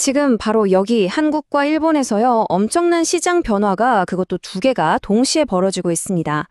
지금 바로 여기 한국과 일본에서요, 엄청난 시장 변화가 그것도 두 개가 동시에 벌어지고 있습니다.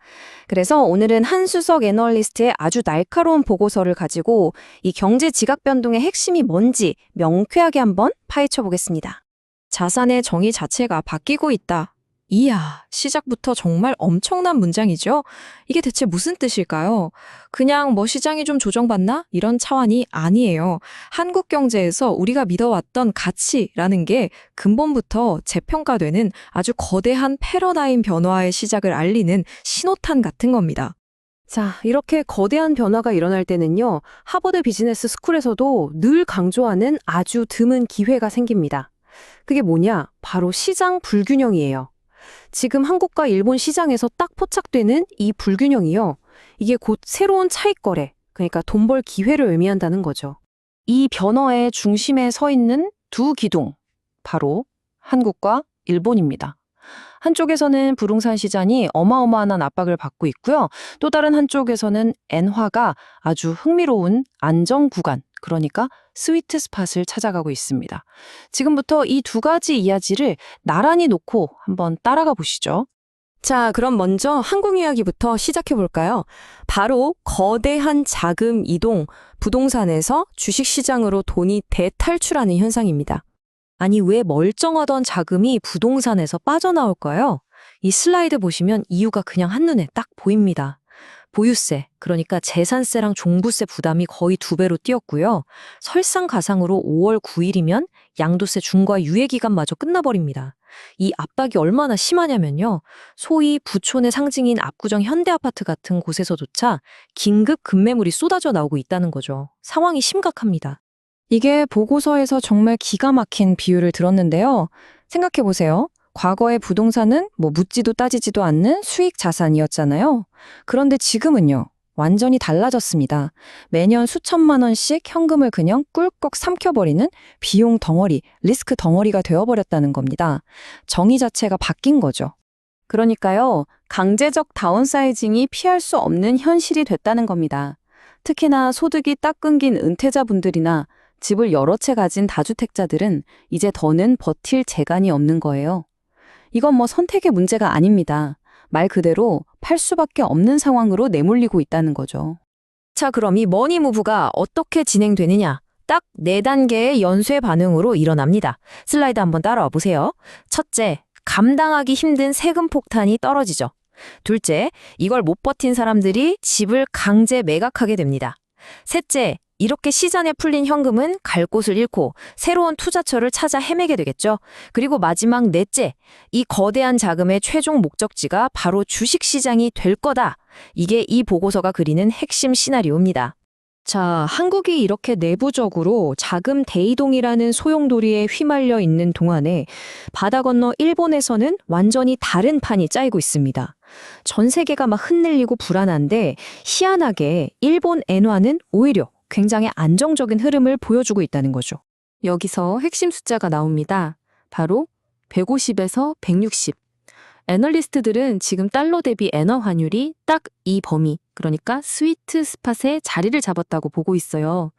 그래서 오늘은 한수석 애널리스트의 아주 날카로운 보고서를 가지고 이 경제 지각 변동의 핵심이 뭔지 명쾌하게 한번 파헤쳐 보겠습니다. 자산의 정의 자체가 바뀌고 있다. 이야, 시작부터 정말 엄청난 문장이죠? 이게 대체 무슨 뜻일까요? 그냥 시장이 좀 조정받나? 이런 차원이 아니에요. 한국 경제에서 우리가 믿어왔던 가치라는 게 근본부터 재평가되는 아주 거대한 패러다임 변화의 시작을 알리는 신호탄 같은 겁니다. 자, 이렇게 거대한 변화가 일어날 때는요, 하버드 비즈니스 스쿨에서도 늘 강조하는 아주 드문 기회가 생깁니다. 그게 뭐냐? 바로 시장 불균형이에요. 지금 한국과 일본 시장에서 딱 포착되는 이 불균형이요. 이게 곧 새로운 차익거래, 그러니까 돈 벌 기회를 의미한다는 거죠. 이 변화의 중심에 서 있는 두 기둥, 바로 한국과 일본입니다. 한쪽에서는 부동산 시장이 어마어마한 압박을 받고 있고요. 또 다른 한쪽에서는 엔화가 아주 흥미로운 안정 구간, 그러니까 스위트 스팟을 찾아가고 있습니다. 지금부터 이 두 가지 이야기를 나란히 놓고 한번 따라가 보시죠. 자, 그럼 먼저 한국 이야기부터 시작해 볼까요? 바로 거대한 자금 이동, 부동산에서 주식시장으로 돈이 대탈출하는 현상입니다. 아니, 왜 멀쩡하던 자금이 부동산에서 빠져나올까요? 이 슬라이드 보시면 이유가 그냥 한눈에 딱 보입니다. 보유세, 그러니까 재산세랑 종부세 부담이 거의 2배로 뛰었고요. 설상가상으로 5월 9일이면 양도세 중과 유예 기간마저 끝나버립니다. 이 압박이 얼마나 심하냐면요. 소위 부촌의 상징인 압구정 현대아파트 같은 곳에서조차 긴급 급매물이 쏟아져 나오고 있다는 거죠. 상황이 심각합니다. 이게 보고서에서 정말 기가 막힌 비유를 들었는데요. 생각해보세요. 과거의 부동산은 묻지도 따지지도 않는 수익 자산이었잖아요. 그런데 지금은요, 완전히 달라졌습니다. 매년 수천만 원씩 현금을 그냥 꿀꺽 삼켜버리는 비용 덩어리, 리스크 덩어리가 되어버렸다는 겁니다. 정의 자체가 바뀐 거죠. 그러니까요, 강제적 다운사이징이 피할 수 없는 현실이 됐다는 겁니다. 특히나 소득이 딱 끊긴 은퇴자분들이나 집을 여러 채 가진 다주택자들은 이제 더는 버틸 재간이 없는 거예요. 이건 선택의 문제가 아닙니다. 말 그대로 팔 수밖에 없는 상황으로 내몰리고 있다는 거죠. 자, 그럼 이 머니무브가 어떻게 진행되느냐? 딱 4단계의 연쇄 반응으로 일어납니다. 슬라이드 한번 따라와 보세요. 첫째, 감당하기 힘든 세금 폭탄이 떨어지죠. 둘째, 이걸 못 버틴 사람들이 집을 강제 매각하게 됩니다. 셋째, 이렇게 시장에 풀린 현금은 갈 곳을 잃고 새로운 투자처를 찾아 헤매게 되겠죠. 그리고 마지막 넷째, 이 거대한 자금의 최종 목적지가 바로 주식시장이 될 거다. 이게 이 보고서가 그리는 핵심 시나리오입니다. 자, 한국이 이렇게 내부적으로 자금 대이동이라는 소용돌이에 휘말려 있는 동안에 바다 건너 일본에서는 완전히 다른 판이 짜이고 있습니다. 전 세계가 막 흔들리고 불안한데 희한하게 일본 엔화는 오히려 굉장히 안정적인 흐름을 보여주고 있다는 거죠. 여기서 핵심 숫자가 나옵니다. 바로 150에서 160. 애널리스트들은 지금 달러 대비 엔화 환율이 딱 이 범위, 그러니까 스위트 스팟에 자리를 잡았다고 보고 있어요.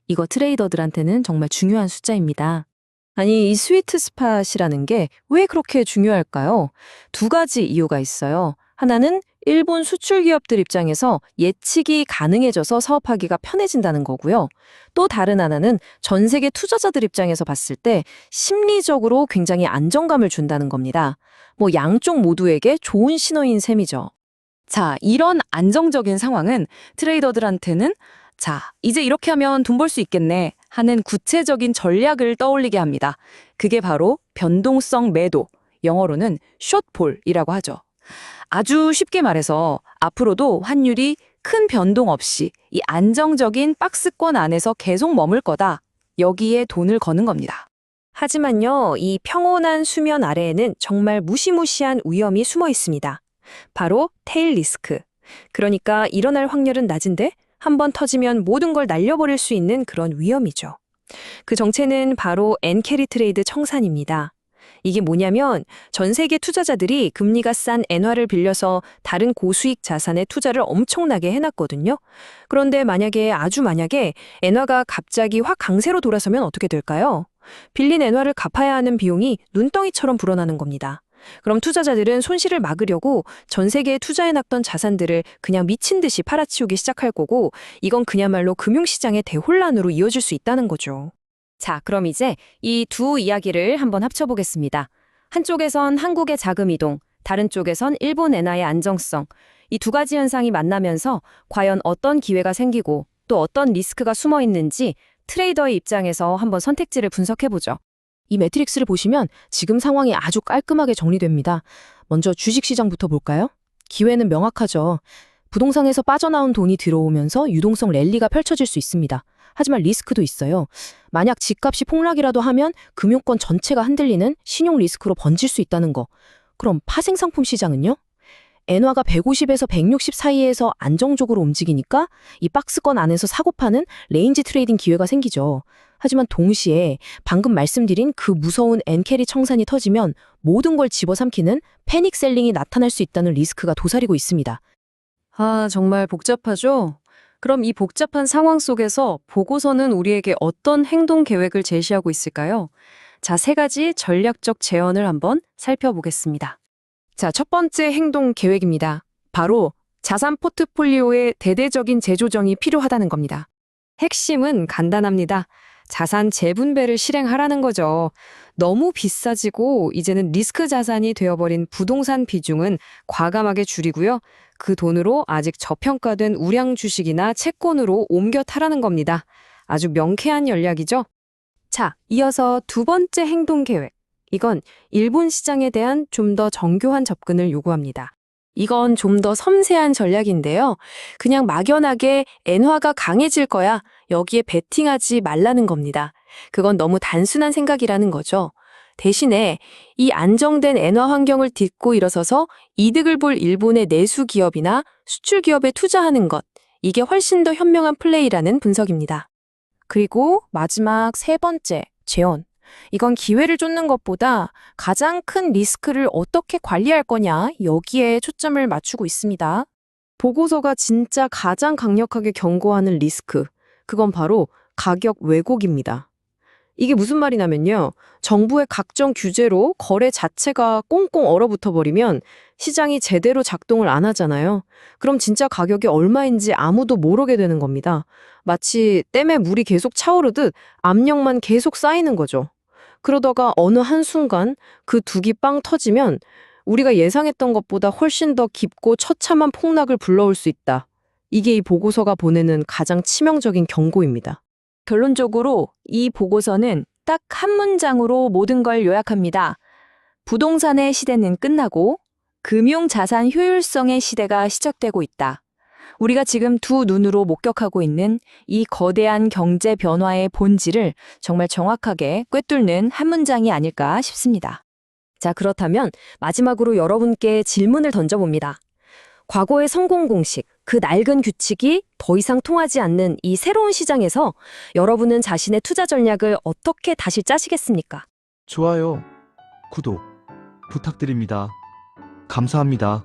이거 트레이더들한테는 정말 중요한 숫자입니다. 아니, 이 스위트 스팟이라는 게 왜 그렇게 중요할까요? 두 가지 이유가 있어요. 하나는 일본 수출 기업들 입장에서 예측이 가능해져서 사업하기가 편해진다는 거고요. 또 다른 하나는 전 세계 투자자들 입장에서 봤을 때 심리적으로 굉장히 안정감을 준다는 겁니다. 양쪽 모두에게 좋은 신호인 셈이죠. 자, 이런 안정적인 상황은 트레이더들한테는 자, 이제 이렇게 하면 돈 벌 수 있겠네 하는 구체적인 전략을 떠올리게 합니다. 그게 바로 변동성 매도, 영어로는 숏폴이라고 하죠. 아주 쉽게 말해서 앞으로도 환율이 큰 변동 없이 이 안정적인 박스권 안에서 계속 머물 거다. 여기에 돈을 거는 겁니다. 하지만요, 이 평온한 수면 아래에는 정말 무시무시한 위험이 숨어 있습니다. 바로 테일 리스크. 그러니까 일어날 확률은 낮은데 한번 터지면 모든 걸 날려버릴 수 있는 그런 위험이죠. 그 정체는 바로 엔캐리 트레이드 청산입니다. 이게 뭐냐면 전 세계 투자자들이 금리가 싼 엔화를 빌려서 다른 고수익 자산에 투자를 엄청나게 해놨거든요. 그런데 아주 만약에 엔화가 갑자기 확 강세로 돌아서면 어떻게 될까요? 빌린 엔화를 갚아야 하는 비용이 눈덩이처럼 불어나는 겁니다. 그럼 투자자들은 손실을 막으려고 전 세계에 투자해놨던 자산들을 그냥 미친 듯이 팔아치우기 시작할 거고, 이건 그야말로 금융시장의 대혼란으로 이어질 수 있다는 거죠. 자, 그럼 이제 이 두 이야기를 한번 합쳐보겠습니다. 한쪽에선 한국의 자금 이동, 다른 쪽에선 일본 엔화의 안정성. 이 두 가지 현상이 만나면서 과연 어떤 기회가 생기고 또 어떤 리스크가 숨어 있는지 트레이더의 입장에서 한번 선택지를 분석해보죠. 이 매트릭스를 보시면 지금 상황이 아주 깔끔하게 정리됩니다. 먼저 주식시장부터 볼까요? 기회는 명확하죠. 부동산에서 빠져나온 돈이 들어오면서 유동성 랠리가 펼쳐질 수 있습니다. 하지만 리스크도 있어요. 만약 집값이 폭락이라도 하면 금융권 전체가 흔들리는 신용 리스크로 번질 수 있다는 거. 그럼 파생상품 시장은요? 엔화가 150에서 160 사이에서 안정적으로 움직이니까 이 박스권 안에서 사고 파는 레인지 트레이딩 기회가 생기죠. 하지만 동시에 방금 말씀드린 그 무서운 엔캐리 청산이 터지면 모든 걸 집어삼키는 패닉 셀링이 나타날 수 있다는 리스크가 도사리고 있습니다. 아, 정말 복잡하죠? 그럼 이 복잡한 상황 속에서 보고서는 우리에게 어떤 행동 계획을 제시하고 있을까요? 자, 세 가지 전략적 제언을 한번 살펴보겠습니다. 자, 첫 번째 행동 계획입니다. 바로 자산 포트폴리오의 대대적인 재조정이 필요하다는 겁니다. 핵심은 간단합니다. 자산 재분배를 실행하라는 거죠. 너무 비싸지고 이제는 리스크 자산이 되어버린 부동산 비중은 과감하게 줄이고요. 그 돈으로 아직 저평가된 우량 주식이나 채권으로 옮겨 타라는 겁니다. 아주 명쾌한 전략이죠. 자, 이어서 두 번째 행동 계획. 이건 일본 시장에 대한 좀 더 정교한 접근을 요구합니다. 이건 좀 더 섬세한 전략인데요. 그냥 막연하게 엔화가 강해질 거야, 여기에 베팅하지 말라는 겁니다. 그건 너무 단순한 생각이라는 거죠. 대신에 이 안정된 엔화 환경을 딛고 일어서서 이득을 볼 일본의 내수 기업이나 수출 기업에 투자하는 것, 이게 훨씬 더 현명한 플레이라는 분석입니다. 그리고 마지막 세 번째, 재원. 이건 기회를 쫓는 것보다 가장 큰 리스크를 어떻게 관리할 거냐, 여기에 초점을 맞추고 있습니다. 보고서가 진짜 가장 강력하게 경고하는 리스크, 그건 바로 가격 왜곡입니다. 이게 무슨 말이냐면요, 정부의 각종 규제로 거래 자체가 꽁꽁 얼어붙어 버리면 시장이 제대로 작동을 안 하잖아요. 그럼 진짜 가격이 얼마인지 아무도 모르게 되는 겁니다. 마치 댐에 물이 계속 차오르듯 압력만 계속 쌓이는 거죠. 그러다가 어느 한순간 그 둑이 빵 터지면 우리가 예상했던 것보다 훨씬 더 깊고 처참한 폭락을 불러올 수 있다. 이게 이 보고서가 보내는 가장 치명적인 경고입니다. 결론적으로 이 보고서는 딱 한 문장으로 모든 걸 요약합니다. 부동산의 시대는 끝나고 금융자산 효율성의 시대가 시작되고 있다. 우리가 지금 두 눈으로 목격하고 있는 이 거대한 경제 변화의 본질을 정말 정확하게 꿰뚫는 한 문장이 아닐까 싶습니다. 자, 그렇다면 마지막으로 여러분께 질문을 던져봅니다. 과거의 성공 공식, 그 낡은 규칙이 더 이상 통하지 않는 이 새로운 시장에서 여러분은 자신의 투자 전략을 어떻게 다시 짜시겠습니까? 좋아요, 구독 부탁드립니다. 감사합니다.